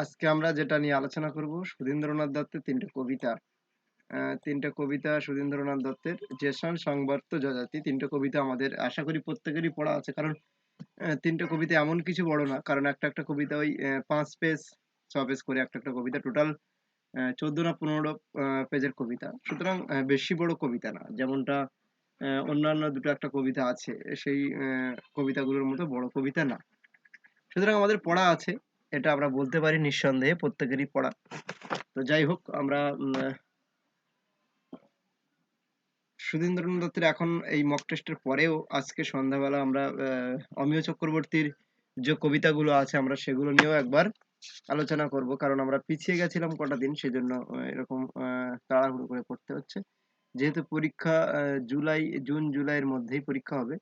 আজকে আমরা যেটা নিয়ে আলোচনা করব সুধীন্দ্রনাথ দত্তের ৩ টা কবিতা। ৩ টা কবিতা সুধীন্দ্রনাথ দত্তের 'জেসন, সংবর্ত, যযাতি'। ৩ টা কবিতা আমাদের আশা করি প্রত্যেকেরই পড়া আছে। কারণ ৩ টা কবিতা এমন কিছু বড় না। কারণ একটা কবিতা ওই ৫ পেজ, ৬ পেজ করে একটা কবিতা। টোটাল ১৪ না ১৫ পেজের কবিতা। সুতরাং বেশি বড় কবিতা না। যেমনটা অন্যান্য ২ টো একটা কবিতা আছে, সেই কবিতাগুলোর মতো বড় কবিতা না। সুতরাং আমাদের পড়া আছে। এটা আমরা বলতে পারি নিঃসন্দেহে প্রত্যেকেরই পড়া। তো যাই হোক, আমরা সুধীন্দ্রনাথ দত্তের এখন এই মক টেস্টের পরেও আজকে সন্ধ্যাবেলা আমরা অমিয় চক্রবর্তীর যে কবিতাগুলো আছে আমরা সেগুলো নিয়েও একবার আলোচনা করব। কারণ আমরা পিছিয়ে গেছিলাম কটা দিন, সেজন্য এরকম তাড়াহুড়ো করে পড়তে হচ্ছে। যেহেতু পরীক্ষা জুন জুলাইয়ের মধ্যেই পরীক্ষা হবে,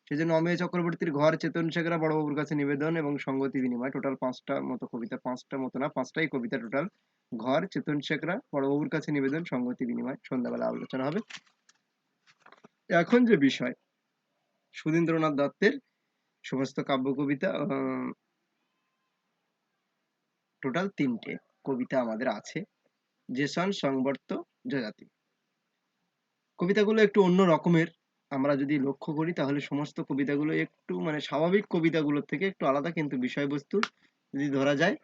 সেজন্য অমিয় চক্রবর্তীর 'ঘর', 'চেতন শেখরা', 'বড়বাবুর কাছে নিবেদন' এবং 'সংগতি বিনিময়' টোটাল ৫টা মতো কবিতা। ৫টা মতো না, ৫টাই কবিতা টোটাল। 'ঘর', 'চেতন শেখরা', 'বড়বাবুর কাছে নিবেদন', 'সংগতি বিনিময়' সন্ধ্যাবেলা আলোচনা হবে। এখন যে বিষয়, সুধীন্দ্রনাথ দত্তের সমস্ত কাব্য কবিতা টোটাল ৩টে কবিতা আমাদের আছে। 'জেসন, সংবর্ত, যযাতি'। কবিতাগুলো একটু অন্য রকমের। আমরা যদি লক্ষ্য করি তাহলে সমস্ত কবিতাগুলো একটু মানে স্বাভাবিক কবিতাগুলোর থেকে একটু আলাদা, কিন্তু বিষয়বস্তু যদি ধরা যায়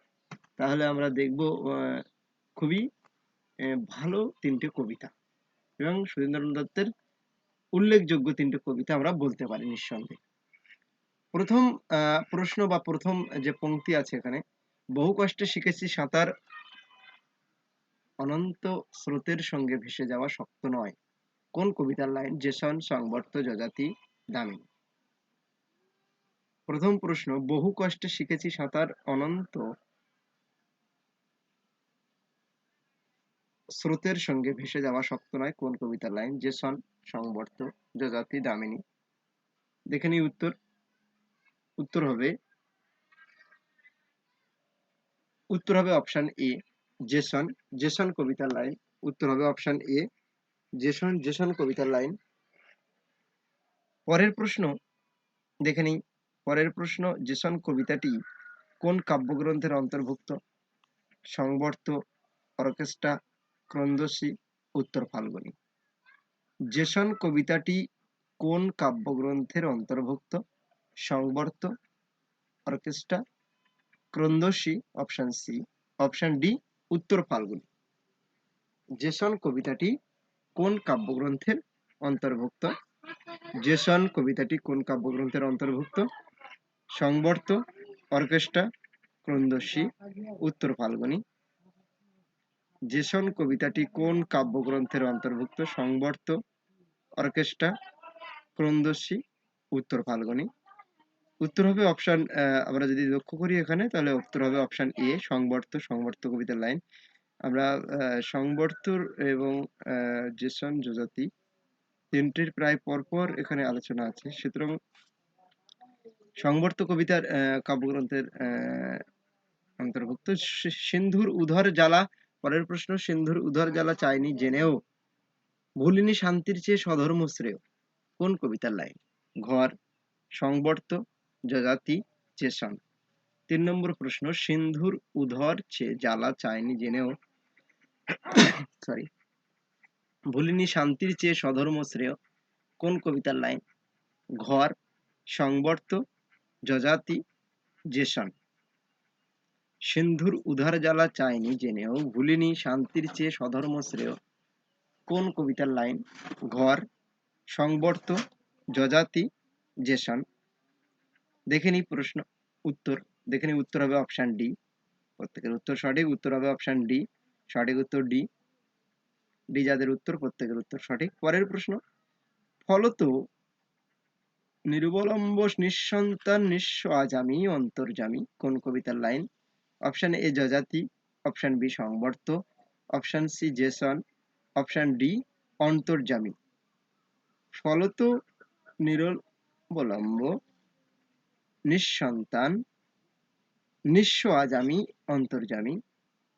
তাহলে আমরা দেখব খুবই ভালো ৩টে কবিতা এবং সুধীন্দ্রনাথ দত্তের উল্লেখযোগ্য ৩টে কবিতা আমরা বলতে পারি নিঃসন্দেহে। প্রথম প্রশ্ন বা প্রথম যে পংক্তি আছে এখানে, বহু কষ্টে শিখেছি সাঁতার, অনন্ত স্রোতের সঙ্গে ভেসে যাওয়া শক্ত নয়। কোন কবিতার লাইন? জেসন, সংবর্ত, যযাতি, দামিনী। প্রথম প্রশ্ন, বহু কষ্টে শিখেছি সাঁতার, অনন্ত স্রোতের সঙ্গে ভেসে যাওয়া শক্ত নয়। কোন কবিতার লাইন? জেসন, সংবর্ত, যযাতি, দামিনী। দেখে নিই উত্তর। উত্তর হবে অপশন এ, জেসন। জেসন কবিতার লাইন। উত্তর হবে অপশন এ, জেসন কবিতার লাইন। পরের প্রশ্ন দেখে নিই। পরের প্রশ্ন, জেসন কবিতাটি কোন কাব্যগ্রন্থের অন্তর্ভুক্ত? সংবর্ত, অর্কেস্ট্রা, ক্রন্দশী, উত্তর ফাল্গুনী। জেসন কবিতাটি কোন কাব্যগ্রন্থের অন্তর্ভুক্ত? Sangbarta, Orchestra, Krandasi, option C. Option D, Uttar Phalguni. Jason কবিতাটি কোন কাব্যগ্রন্থের অন্তর্ভুক্ত? জেসন কবিতাটি কোন কাব্যগ্রন্থের অন্তর্ভুক্ত? সংবর্ত, অর্কেস্ট্রা, ক্রন্দশী, উত্তর ফাল্গুনী। জেসন কবিতাটি কোন কাব্যগ্রন্থের অন্তর্ভুক্ত? সংবর্ত, অর্কেস্ট্রা, ক্রন্দশী, উত্তর ফাল্গুনী। উত্তর হবে অপশন, আমরা যদি লক্ষ্য করি এখানে তাহলে উত্তর হবে অপশন এ, সংবর্ত। সংবর্ত কবিতার লাইন। আমরা সংবর্তর এবং জেসন, যযাতি ৩টির প্রায় পরপর এখানে আলোচনা আছে। সুতরাং সংবর্ত কবিতার কাব্যগ্রন্থের অন্তর্ভুক্ত। সিন্ধুর উদর জ্বালা। পরের প্রশ্ন, সিন্ধুর উদর জ্বালা চাইনি জেনেও ভুলিনি শান্তির চেয়ে স্বধর্ম শ্রেয়। কোন কবিতার লাইন? ঘর, সংবর্ত, যযাতি, জেসন। ৩ নম্বর প্রশ্ন, সিন্ধুর উদর জ্বালা চাইনি জেনেও ভুলিনি শান্তির চেয়ে স্বধর্ম শ্রেয়। কোন কবিতার লাইন? ঘর, সংবর্ত, যযাতি, জেসন। সিন্ধুর উদর জ্বালা চাইনি জেনেও ভুলিনি শান্তির চেয়ে স্বধর্ম শ্রেয়। কোন কবিতার লাইন? ঘর, সংবর্ত, যযাতি, জেসন। দেখে নিই প্রশ্ন উত্তর। দেখে নিই উত্তর হবে অপশন ডি। প্রত্যেকের উত্তর সঠিক। উত্তর হবে অপশন ডি। সঠিক উত্তর ডি। ডি যাদের উত্তর, প্রত্যেকের উত্তর সঠিক। পরের প্রশ্ন, ফলত নিরবলম্ব নিঃসন্তান নিঃস্ব আজামি অন্তর্যামী। কোন কবিতার line? Option A, Yayati. Option B, Sangbarta. Option C, Jason. Option D, Antaryami. ফলত নিরবলম্ব নিঃসন্তান নিঃস্ব আজামি অন্তর্যামী।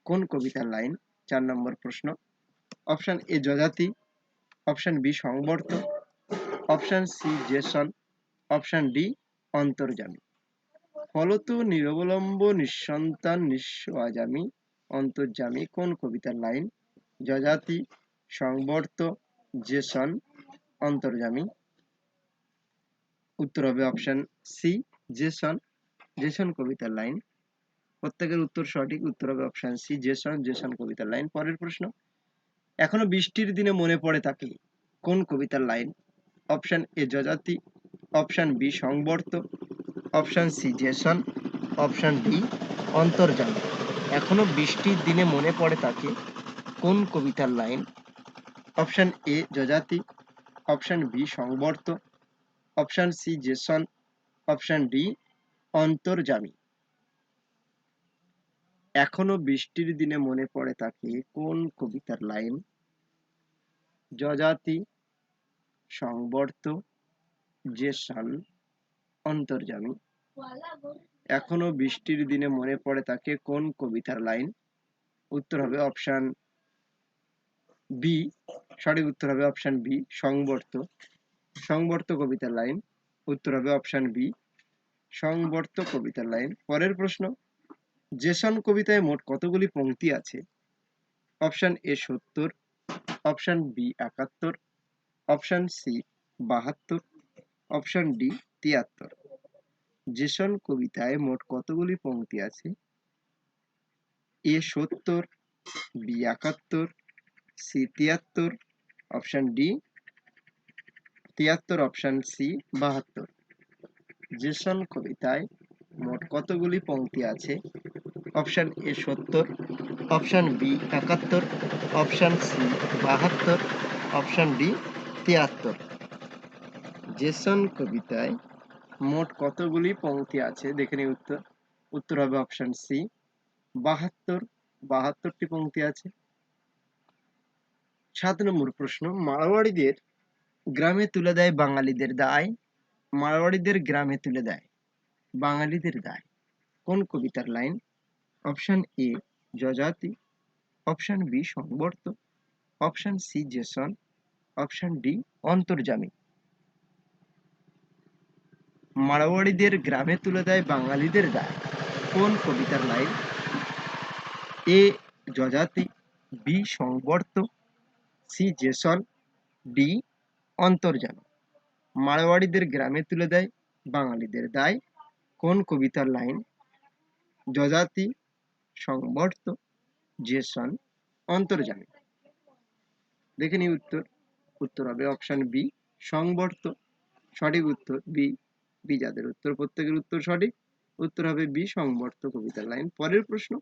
কোন কবিতার লাইন? ৪ নম্বর প্রশ্ন। Option A, Yayati. Option B, Sangbarta. Option C, Jason. Option D, Antaryami. ফলত নিরবলম্ব নিঃসন্তান নিঃস্ব আজামি অন্তর্যামী কোন কবিতার লাইন? যযাতি, সংবর্ত, জেসন, অন্তর্যামী। উত্তর হবে অপশন সি, জেসন। জেসন কবিতার লাইন। প্রত্যেকের উত্তর সঠিক। উত্তর হবে অপশন সি, জেসন। জেসন কবিতার লাইন। পরের প্রশ্ন, এখনো বৃষ্টির দিনে মনে পড়ে তাকে কোন কবিতার line? Option A Yayati, option B Sangbarta, option C Jason, option D Antaryami. এখনো বৃষ্টির দিনে মনে পড়ে তাকে কোন কবিতার line? Option A Yayati, option B Sangbarta, option C Jason, option D Antaryami. এখনো বৃষ্টির দিনে মনে পড়ে তাকে কোন কবিতার লাইন? যযাতি, সংবর্ত, জেসন, অন্তর্যামী। এখনো বৃষ্টির দিনে মনে পড়ে তাকে কোন কবিতার লাইন? উত্তর হবে অপশন বি। সঠিক উত্তর হবে অপশন বি, সংবর্ত। সংবর্ত কবিতার লাইন। উত্তর হবে অপশন বি, সংবর্ত কবিতার লাইন। পরের প্রশ্ন, জেসন কবিতায় মোট কতগুলি পংক্তি আছে? Option A 70, option B 71, option C 72, option D 73। Jason কবিতায় মোট কতগুলি পংক্তি আছে? A 70, B 71, C 73, option D 73, option C 72। Jason কবিতায় মোট কতগুলি পংক্তি আছে? Option A 70, option B 71, option C 72, option D 73। Jason কবিতায় মোট কতগুলি পংক্তি আছে? দেখে নিই উত্তর। উত্তর হবে অপশন সি 72, 72টি পংক্তি আছে। 7 নম্বর প্রশ্ন, মারোয়াড়িদের গ্রামে তুলে দেয় বাঙালিদের দায়। মারোয়াড়িদের গ্রামে তুলে দেয় বাঙালিদের দায় কোন কবিতার line? Option A Yayati, option B Sangbarta, option C Jason, option D Antaryami. মারোয়াড়িদের গ্রামে তুলে দেয় বাঙালিদের দায় কোন কবিতার line? A Yayati, B Sangbarta, C Jason, D Antaryami. মারোয়াড়িদের গ্রামে তুলে দেয় বাঙালিদের দায় কোন কবিতার লাইন? যযাতি, সংবর্ত, জেসন, অন্তর্যামী। দেখে নিই উত্তর। উত্তর হবে অপশন বি সংবর্ত। সঠিক উত্তর বি। বি যাদের উত্তর প্রত্যেকের উত্তর সঠিক। উত্তর হবে বি সংবর্ত কবিতার লাইন। পরের প্রশ্ন,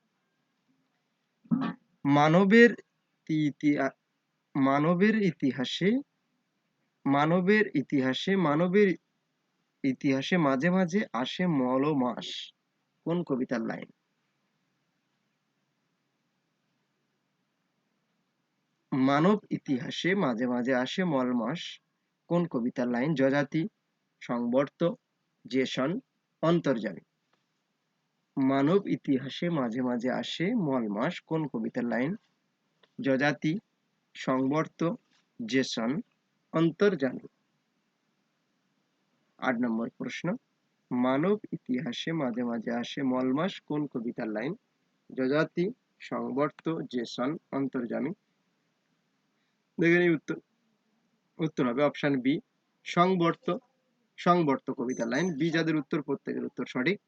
মানবের মানবের ইতিহাসে মানবের ইতিহাসে মানবের ইতিহাসে মাঝে মাঝে আসে মল ও মাস কোন কবিতার লাইন? মানব ইতিহাসে মাঝে মাঝে আসে মল মাস কোন কবিতার লাইন? যযাতি, সংবর্ত, জেসন, অন্তর্যামী। মানব ইতিহাসে মাঝে মাঝে আসে মল মাস কোন কবিতার লাইন? যযাতি, সংবর্ত, জেসন, অন্তর্যামী। 8 নম্বর প্রশ্ন, মানব ইতিহাসে মাঝে মাঝে আসে মল মাস কোন কবিতার লাইন? যযাতি, সংবর্ত, জেসন, অন্তর্যামী। দেখে নিই উত্তর। উত্তর হবে অপশন বি সংবর্ত। সংবর্ত কবিতার লাইন। বি যাদের উত্তর প্রত্যেকের উত্তর সঠিক।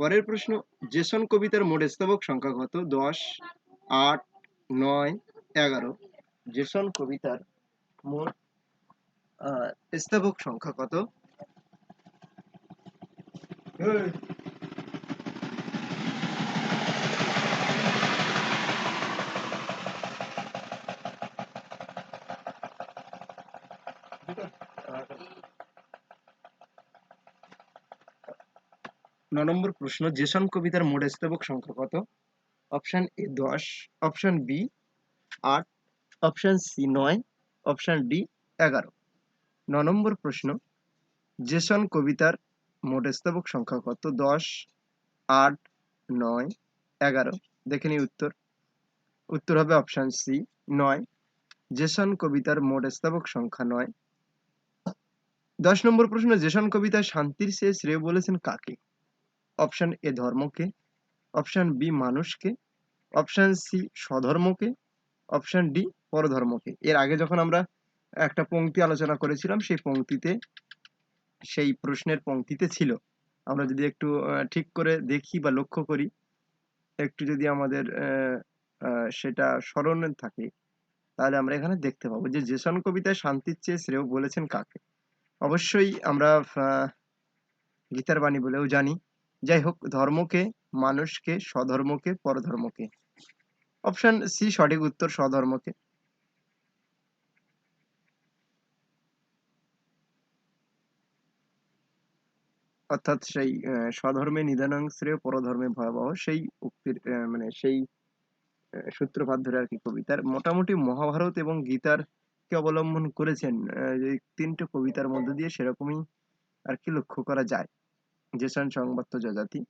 পরের প্রশ্ন, জেসন কবিতার মোট স্তবক সংখ্যা কত? 10, 8, 9, 11। জেসন কবিতার মোট স্তবক সংখ্যা কত? নম্বর প্রশ্ন, জেসন কবিতার মোট স্তবক সংখ্যা কত? Option A 10, option B 8, option C 9, option D 11। Number প্রশ্ন, জেসন কবিতার মোট স্তবক সংখ্যা কত? 10, 8, 9, 11। দেখে নিই উত্তর। উত্তর হবে অপশন সি 9। জেসন কবিতার মোট স্তবক সংখ্যা 9। 10 নম্বর প্রশ্ন, জেসন কবিতায় শান্তির চেয়ে শ্রেয় বলেছেন কাকে? অপশন এ ধর্মকে, অপশন বি মানুষকে, অপশন সি স্বধর্মকে, অপশন ডি পরধর্মকে। এর আগে যখন আমরা একটা পংক্তি আলোচনা করেছিলাম সেই প্রশ্নের পংক্তিতে ছিল। আমরা যদি একটু ঠিক করে দেখি বা লক্ষ্য করি, একটু যদি আমাদের সেটা স্মরণে থাকে, তাহলে আমরা এখানে দেখতে পাবো যে জেসন কবিতায় শান্তির চেয়ে শ্রেয় বলেছেন কাকে। অবশ্যই আমরা গীতার বাণী বলেও জানি। যাই হোক, ধর্মকে, মানুষকে, স্বধর্মকে, পরধর্মকে। অপশন সি সঠিক উত্তর, স্বধর্মকে। অর্থাৎ সেই স্বধর্মে নিধনাং শ্রেয় পরধর্মে ভয়াবহ, সেই উক্তির মানে সেই সূত্রপাত ধরে আর কি কবিতার। মোটামুটি মহাভারত এবং গীতার কে অবলম্বন করেছেন এই তিনটে কবিতার মধ্য দিয়ে, সেরকমই আর কি লক্ষ্য করা যায়। জেসন সংবাত্ত যজাতি।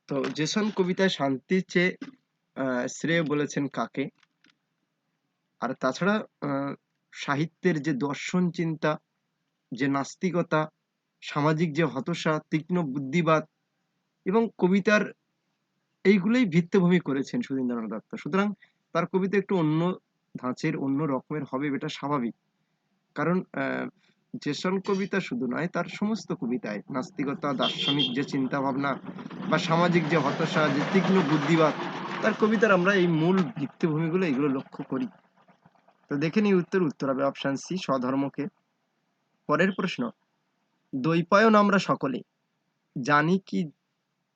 তো জেসন কবিতায় শান্তির চেয়ে শ্রেয় বলেছেন কাকে। আর তাছাড়া সাহিত্যের যে দর্শন চিন্তা, যে নাস্তিকতা, সামাজিক যে হতাশা, তীক্ষ্ণ বুদ্ধিবাদ এবং কবিতার এইগুলোই ভিত্তিভূমি করেছেন সুধীন্দ্রনাথ দত্ত। সুতরাং তার কবিতা একটু অন্য ধাঁচের, অন্য রকমের হবে, এটা স্বাভাবিক। কারণ জেসন কবিতা শুধু নয়, তার সমস্ত কবিতায় নাস্তিকতা, দার্শনিক যে চিন্তা ভাবনা বা সামাজিক যে হতাশা, যে তীক্ষ্ণ বুদ্ধিবাদ, তার কবিতার আমরা এই মূল ভিত্তিভূমিগুলো এগুলো লক্ষ্য করি। তো দেখে নিই উত্তর হবে অপশন সি স্বধর্মকে। পরের প্রশ্ন, দ্বৈপায়ন আমরা সকলে, জানি কি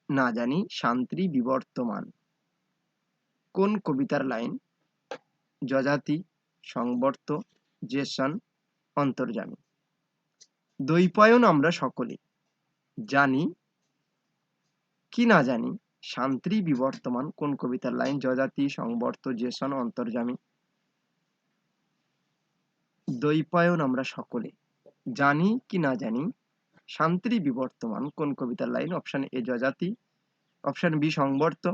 না জানি শান্তি বিবর্তমান, কোন কবিতার লাইন? যযাতি, সংবর্ত, জেসন, অন্তর্যামী। দ্বৈপায়ন আমরা সকলে, জানি কি না জানি শান্তি বিবর্তমান, কোন কবিতার লাইন? যযাতি, সংবর্ত, জেসন, অন্তর্যামী। দ্বৈপায়ন আমরা সকলে, জানি কি না জানি শান্তি বিবর্তমান, কোন কবিতার line? Option A Yayati, option B Sangbarta,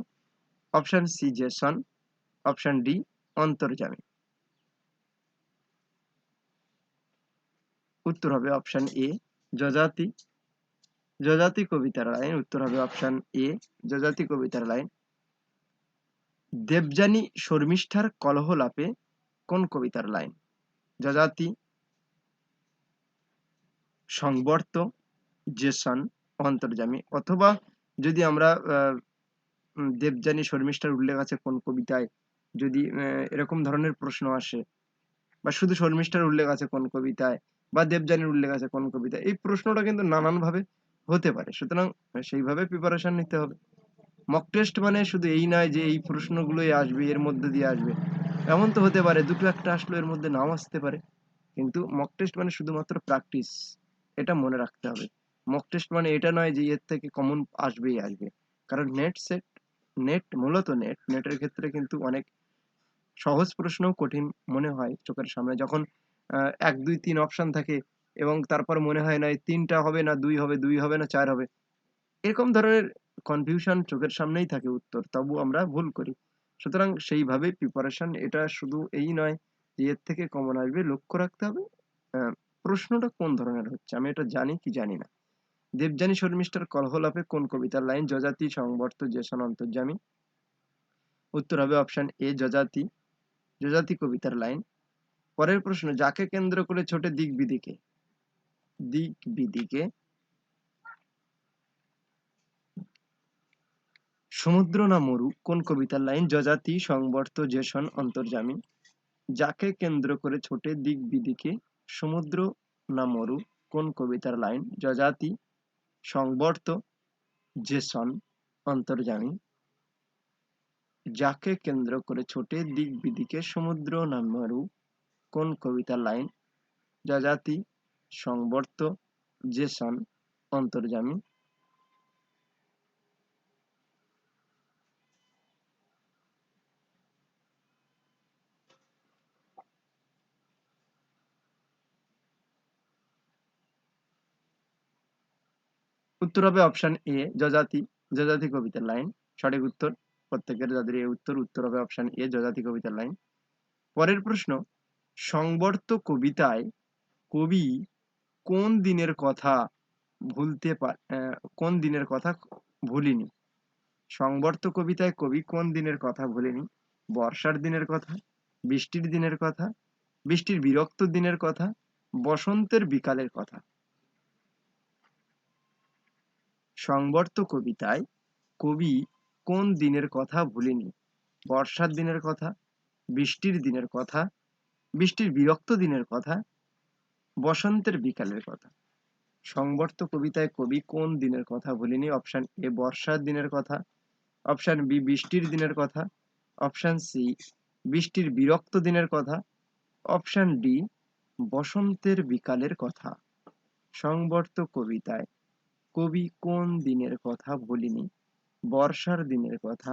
option C Jason, option D Antaryami. উত্তর হবে অপশন এ যযাতি। যযাতি কবিতার লাইন, উত্তর হবে অপশন এ যযাতি কবিতার লাইন। দেবযানী শর্মিষ্ঠার কলহলাপে, কোন কবিতার লাইন? যযাতি, সংবর্ত, জেসন, অন্তর্যামী। অথবা যদি আমরা দেবযানী শর্মিষ্ঠার উল্লেখ আছে কোন কবিতায়, যদি এরকম ধরনের প্রশ্ন আসে, বা শুধু শর্মিষ্ঠার উল্লেখ আছে কোন কবিতায়, বা দেবযানীর উল্লেখ আছে কোন কবিতায়, এই প্রশ্নটা কিন্তু নানান ভাবে হতে পারে। সুতরাং সেইভাবে প্রিপারেশন নিতে হবে। মক টেস্ট মানে শুধু এই নয় যে এই প্রশ্নগুলোই আসবে, এর মধ্যে দিয়ে আসবে, এমন তো হতে পারে দুটো একটা আসলো, এর মধ্যে নাও আসতে পারে। কিন্তু মক টেস্ট মানে শুধুমাত্র প্র্যাকটিস, এটা মনে রাখতে হবে। মক টেস্ট মানে এটা নয় যে এর থেকে কমন আসবেই আসবে। কারণ নেটের ক্ষেত্রে কিন্তু অনেক সহজ প্রশ্নও কঠিন মনে হয় চোখের সামনে, যখন ১ ২ ৩ অপশন থাকে এবং তারপর মনে হয় না এই ৩টা হবে না ২ হবে, ২ হবে না ৪ হবে। এরকম ধরনের কনফিউশন চোখের সামনেই থাকে উত্তর, তবু আমরা ভুল করি। সুতরাং সেইভাবে প্রিপারেশন, এটা শুধু এই নয় যে এর থেকে কমন আসবে, লক্ষ্য রাখতে হবে প্রশ্নটা কোন ধরনের হচ্ছে, আমি এটা জানি কি জানি না। দেবযানী শর্মিষ্ঠার কলহলাপে কোন কবিতার লাইন? যযাতি, সংবর্ত, জেসন, অন্তর্যামী। উত্তর হবে অপশন এ যযাতি। যযাতি কবিতার লাইন। পরের প্রশ্ন, যাকে কেন্দ্র করে ছোটে দিক বিদিকে, দিক বিদিকে সমুদ্র না মরু, কোন কবিতার লাইন? যযাতি, সংবর্ত, জেসন, অন্তর্যামী। যাকে কেন্দ্র করে ছোটে দিক বিদিকে সমুদ্র না মরু, কোন কবিতার লাইন? যযাতি, সংবর্ত, জেসন, অন্তর্যামী। যাকে কেন্দ্র করে ছোটে দিক বিদিকে সমুদ্র না মরু, কোন কবিতার লাইন? যযাতি, সংবর্ত, জেসন, অন্তর্যামী। উত্তর হবে অপশন এ যযাতি। যযাতি কবিতার লাইন সঠিক উত্তর। প্রত্যেকের যাদের এই উত্তর হবে অপশন এ যযাতি কবিতার লাইন। পরের প্রশ্ন, সংবর্ত কবিতায় কবি কোন দিনের কথা কোন দিনের কথা ভুলিনি? সংবর্ত কবিতায় কবি কোন দিনের কথা ভোলেনি? বর্ষার দিনের কথা, বৃষ্টির দিনের কথা, বৃষ্টির বিরক্ত দিনের কথা, বসন্তের বিকালের কথা। সংবর্ত কবিতায় কবি কোন দিনের কথা ভুলেনি? বর্ষার দিনের কথা, বৃষ্টির দিনের কথা, বৃষ্টির বিরক্ত দিনের কথা, বসন্তের বিকালের কথা। সংবর্ত কবিতায় কবি কোন দিনের কথা ভুলেনি? অপশন এ বর্ষার দিনের কথা, অপশন বি বৃষ্টির দিনের কথা, অপশন সি বৃষ্টির বিরক্ত দিনের কথা, অপশন ডি বসন্তের বিকালের কথা। সংবর্ত কবিতায় কবি কোন দিনের কথা ভুলেনি? বর্ষার দিনের কথা,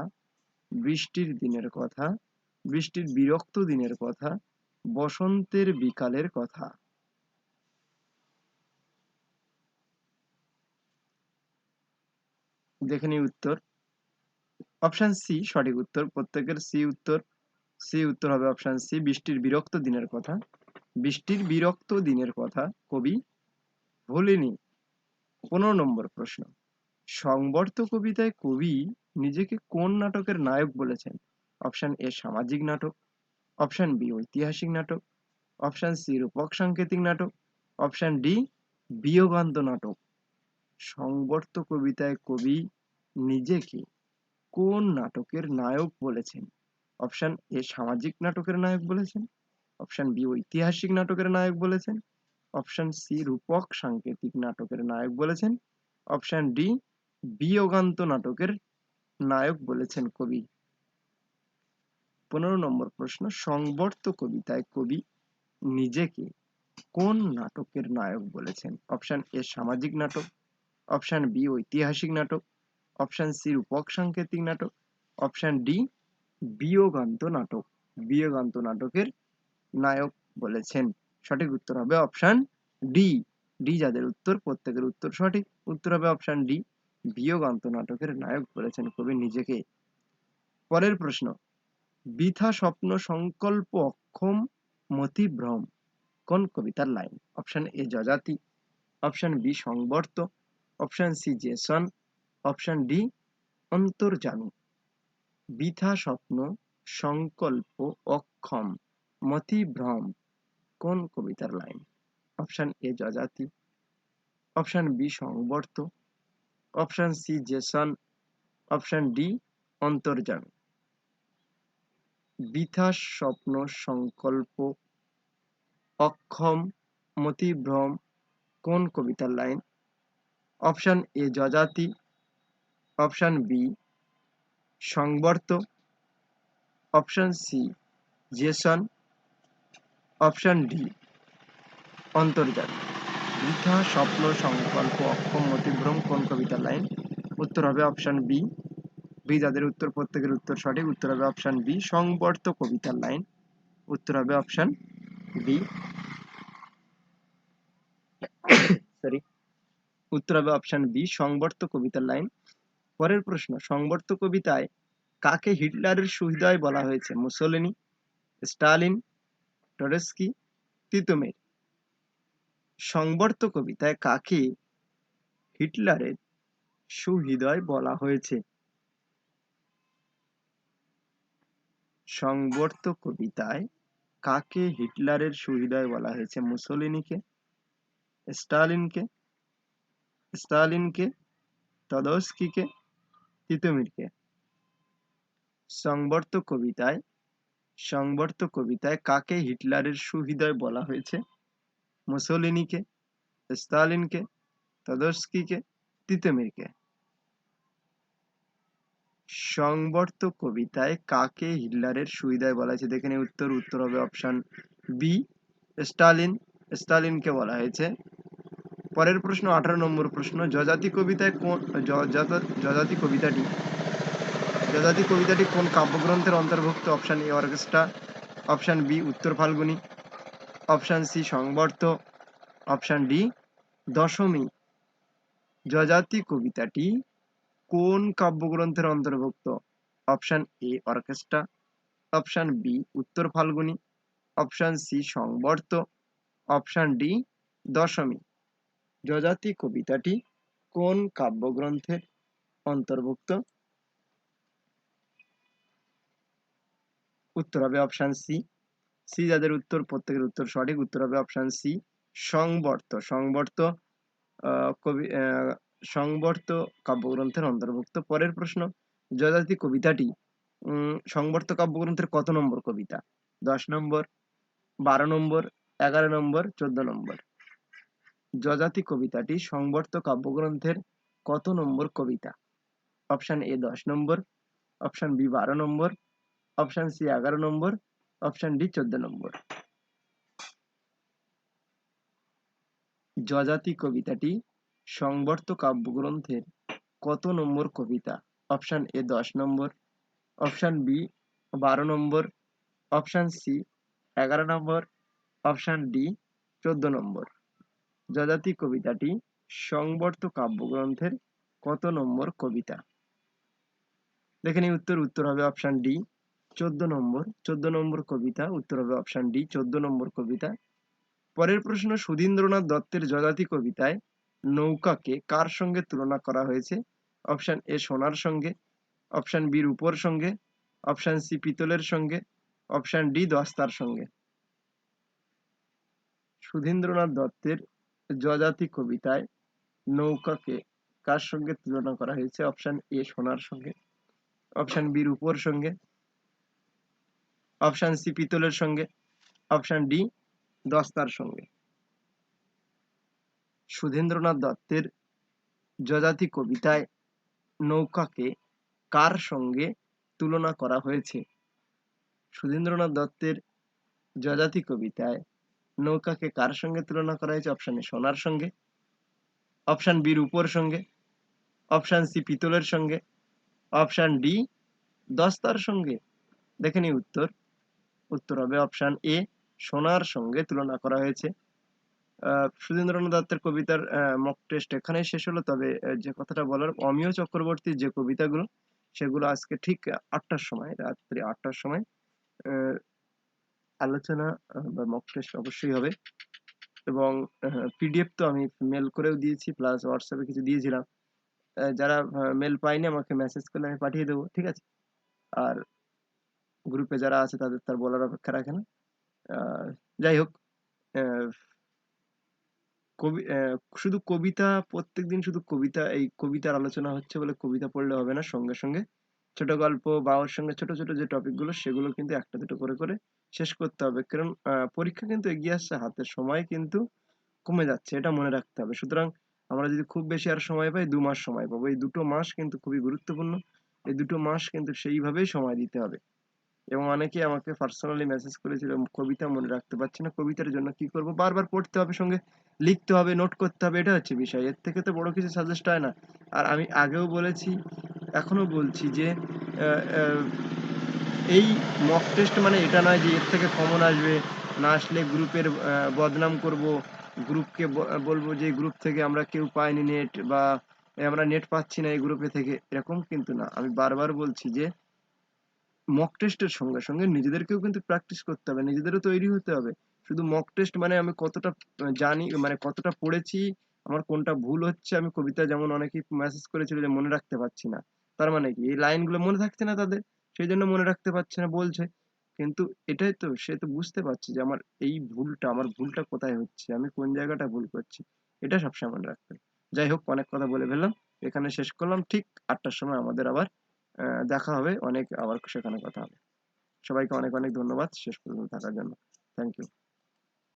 বৃষ্টির দিনের কথা, বৃষ্টির বিরক্ত দিনের কথা, বসন্তের বিকালের কথা। দেখে নিই উত্তর। অপশন সি সঠিক উত্তর। প্রত্যেকের সি উত্তর হবে অপশন সি বৃষ্টির বিরক্ত দিনের কথা। বৃষ্টির বিরক্ত দিনের কথা কবি ভোলেনি। 15 নম্বর প্রশ্ন, সংবর্ত কবিতায় কবি নিজেকে কোন নাটকের নায়ক বলেছেন? অপশন এ সামাজিক নাটক, অপশন বি ঐতিহাসিক নাটক, অপশন সি রূপক সাংকেতিক নাটক, অপশন ডি বিয়োগান্ত নাটক। সংবর্ত কবিতায় কবি নিজেকে কোন নাটকের নায়ক বলেছেন? অপশন এ সামাজিক নাটকের নায়ক বলেছেন, অপশন বি ঐতিহাসিক নাটকের নায়ক বলেছেন, অপশন সি রূপক সাংকেতিক নাটকের নায়ক বলেছেন, অপশন ডি বিয়োগান্ত নাটকের নায়ক বলেছেন কবি। 15 নম্বর প্রশ্ন, সংবর্ত কবিতায় কবি নিজেকে কোন নাটকের নায়ক বলেছেন? অপশন এ সামাজিক নাটক, অপশন বি ঐতিহাসিক নাটক, অপশন সি রূপক সাংকেতিক নাটক, অপশন ডি বিয়োগান্ত নাটক। বিয়োগান্ত নাটকের নায়ক বলেছেন। সঠিক উত্তর হবে অপশন ডি। ডি যাদের উত্তর প্রত্যেকের উত্তর সঠিক। উত্তর হবে অপশন ডি বিয়োগান্ত নাটকের নায়ক বলেছেন কবি নিজেকে। পরের প্রশ্ন, বৃথা স্বপ্ন সংকল্প অক্ষম মতিভ্রম কোন কবিতার line? Option A Yayati, option B Sangbarta, option C Jason, option D Antaryami. বৃথা স্বপ্ন সংকল্প অক্ষম মতিভ্রম কোন কবিতার line? Option A Yayati, option B Sangbarta, option C Jason, option D Antaryami. বৃথা স্বপ্ন সংকল্প অক্ষম মতিভ্রম কোন কবিতার line? Option A Yayati, option B Sangbarta, option C Jason, option D Antaryami. বৃথা স্বপ্ন সংকল্প অক্ষম মতিভ্রম কোন কবিতার লাইন? উত্তর হবে অপশন বি। বি যাদের উত্তর প্রত্যেকের উত্তর সঠিক। উত্তর হবে অপশন বি সংবর্ত কবিতার লাইন। উত্তর হবে অপশন বি। সরি, উত্তর হবে অপশন বি সংবর্ত কবিতার লাইন। পরের প্রশ্ন, সংবর্ত কবিতায় কাকে হিটলারের সুহৃদয় বলা হয়েছে? Mussolini, Stalin, Trotsky, Titumir. Sangbarta কবিতায় কাকে হিটলারের সুহৃদয় বলা হয়েছে? সংবর্ত কবিতায় কাকে হিটলারের সুহৃদয় বলা হয়েছে? মুসোলিনিকে, স্টালিনকে, ট্রটস্কিকে, তিতুমিরকে। সংবর্ত কবিতায় কাকে হিটলারের সুহৃদয় বলা হয়েছে? মুসোলিনিকে, স্টালিনকে, ট্রটস্কিকে, তিতুমিরকে। সংবর্ত কবিতায় কাকে হিটলারের সুহৃদয় বলা হয়েছে? দেখে নিই উত্তর। উত্তর হবে অপশন বি স্টালিনকে বলা হয়েছে। পরের প্রশ্ন 18 নম্বর প্রশ্ন, যযাতি কবিতাটি কোন কাব্যগ্রন্থের অন্তর্ভুক্ত? Option A Orchestra, option B Uttar Phalguni, option C Sangbarta, option D Dashami. Yayati কবিতাটি কোন কাব্যগ্রন্থের অন্তর্ভুক্ত? Option A Orchestra, option B Uttar Phalguni, option C Sangbarta, option D Dashami. Yayati কবিতাটি কোন কাব্যগ্রন্থের অন্তর্ভুক্ত? উত্তর হবে অপশন সি। সি যাদের উত্তর, প্রত্যেকের উত্তর সঠিক। উত্তর হবে অপশন সি, সংবর্ত। সংবর্ত কবি সংবর্ত কাব্যগ্রন্থের অন্তর্ভুক্ত। পরের প্রশ্ন, যযাতি কবিতাটি সংবর্ত কাব্যগ্রন্থের কত নম্বর কবিতা? 10 নম্বর, 12 নম্বর, 11 নম্বর, 14 নম্বর। যযাতি কবিতাটি সংবর্ত কাব্যগ্রন্থের কত নম্বর কবিতা? Option A 10 number, option B 12 number, option C 11 number, option D 14 number. Yayati কবিতাটি সংবর্ত কাব্যগ্রন্থের কত নম্বর কবিতা? Option A 10 number, option B 12 number, option C 11 number, option D 14 number. Yayati কবিতাটি সংবর্ত কাব্যগ্রন্থের কত নম্বর কবিতা? দেখে নিই উত্তর। উত্তর হবে অপশন ডি 14 নম্বর। 14 নম্বর কবিতা। উত্তর হবে অপশন ডি 14 নম্বর কবিতা। পরের প্রশ্ন, সুধীন্দ্রনাথ দত্তের যযাতি কবিতায় নৌকাকে কার সঙ্গে তুলনা করা হয়েছে? অপশন এ সোনার সঙ্গে, অপশন বি রূপোর সঙ্গে, অপশন সি পিতলের সঙ্গে, অপশন ডি দস্তার সঙ্গে। সুধীন্দ্রনাথ দত্তের যযাতি কবিতায় নৌকাকে কার সঙ্গে তুলনা করা হয়েছে? অপশন এ সোনার সঙ্গে, অপশন বি রূপোর সঙ্গে, অপশন সি পিতলের সঙ্গে, অপশন ডি দস্তার সঙ্গে। সুধীন্দ্রনাথ দত্তের যযাতি কবিতায় নৌকাকে কার সঙ্গে তুলনা করা হয়েছে? সুধীন্দ্রনাথ দত্তের যযাতি কবিতায় নৌকাকে কার সঙ্গে তুলনা করা হয়েছে? অপশন এ সোনার সঙ্গে, অপশন বি রূপোর সঙ্গে, অপশন সি পিতলের সঙ্গে, অপশন ডি দস্তার সঙ্গে। দেখে নিই উত্তর। উত্তর হবে অপশন এ সোনার সঙ্গে তুলনা করা হয়েছে। সুধীন্দ্রনাথ দত্তের কবিতার মক টেস্ট এখানেই শেষ হলো। তবে যে কথাটা বলার, অমিয় চক্রবর্তীর যে কবিতাগুলো সেগুলো আজকে ঠিক 8টার সময়, রাত্রি 8টার সময় আলোচনা বা মক টেস্ট অবশ্যই হবে। এবং পিডিএফ তো আমি মেল করেও দিয়েছি, প্লাস হোয়াটসঅ্যাপে কিছু দিয়েছিলাম। যারা মেল পায়নি আমাকে মেসেজ করলে আমি পাঠিয়ে দেবো, ঠিক আছে? আর গ্রুপে যারা আছে তাদের তার বলার অপেক্ষা রাখে না। যাই হোক, কবি শুধু কবিতা, প্রত্যেকদিন শুধু কবিতা, এই কবিতার আলোচনা হচ্ছে বলে কবিতা পড়লে হবে না। সঙ্গে সঙ্গে ছোট গল্প বা ওর সঙ্গে ছোট ছোট যে টপিকগুলো সেগুলো কিন্তু একটা দুটো করে করে শেষ করতে হবে। কারণ পরীক্ষা কিন্তু এগিয়ে আসছে, হাতের সময় কিন্তু কমে যাচ্ছে, এটা মনে রাখতে হবে। সুতরাং আমরা যদি খুব বেশি আর সময় পাই, 2 মাস সময় পাবো। এই 2টো মাস কিন্তু খুবই গুরুত্বপূর্ণ। এই 2টো মাস কিন্তু সেইভাবেই সময় দিতে হবে। এবং অনেকেই আমাকে পার্সোনালি মেসেজ করেছিল, কবিতা মনে রাখতে পারছি না, কবিতার জন্য কি করব? বারবার পড়তে হবে, সঙ্গে লিখতে হবে, নোট করতে হবে, এটা হচ্ছে বিষয়। এর থেকে তো বড় কিছু সাজেস্ট হয় না। আর আমি আগেও বলেছি, এখনো বলছি যে এই মক টেস্ট মানে এটা নয় যে এর থেকে কমন আসবে, না আসলে গ্রুপের বদনাম করব, গ্রুপকে বলবো যে গ্রুপ থেকে আমরা কেউ পাইনি নেট, বা আমরা নেট পাচ্ছি না এই গ্রুপে থেকে, এরকম কিন্তু না। আমি বারবার বলছি যে মক টেস্টের সঙ্গে সঙ্গে নিজেদেরকেও কিন্তু প্র্যাকটিস করতে হবে, নিজেদেরও তৈরি হতে হবে। শুধু মক টেস্ট মানে আমি কতটা জানি, মানে কতটা পড়েছি, আমার কোনটা ভুল হচ্ছে। আমি কবিতা যেমন অনেকেই মেসেজ করেছিল যে মনে রাখতে পারছি না, তার মানে কি এই লাইনগুলো মনে থাকছে না তাদের, সেই জন্য মনে রাখতে পারছে না বলছে। কিন্তু এটাই তো, সে তো বুঝতে পারছে যে আমার এই ভুলটা, আমার ভুলটা কোথায় হচ্ছে, আমি কোন জায়গাটা ভুল করছি, এটা সবসময় মনে রাখতে হবে। যাই হোক, অনেক কথা বলে ফেললাম, এখানে শেষ করলাম। ঠিক 8টার সময় আমাদের আবার দেখা হবে, অনেক আবার সেখানে কথা হবে। সবাইকে অনেক অনেক ধন্যবাদ শেষ পর্যন্ত থাকার জন্য। Thank you.